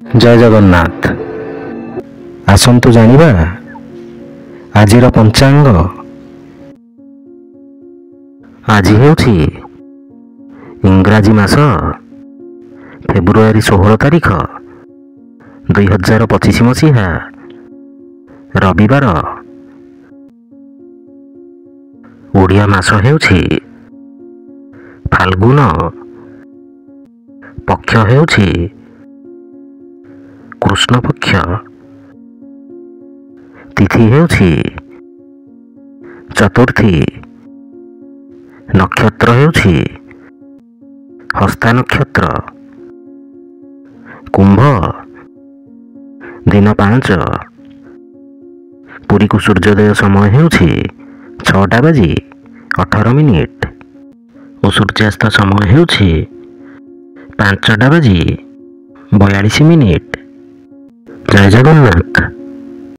जय जगन्नाथ। आसंतु जानिबा आजिर पंचांग। आज हेउछि इंग्राजी मास फेब्रुआरी 16 तारिख 2025 मसीहा रविवार। ओडिया मास हेउछि फाल्गुन। पक्ष हेउछि कृष्ण पक्ष। तिथि हेउछि चतुर्थी। नक्षत्र हेउछि हस्ता नक्षत्र। कुंभ। दिन 5। पुरी को सूर्योदय समय हेउछि 6:18 और सूर्यास्त समय हेउछि 5:42 जय जगन्नाथ।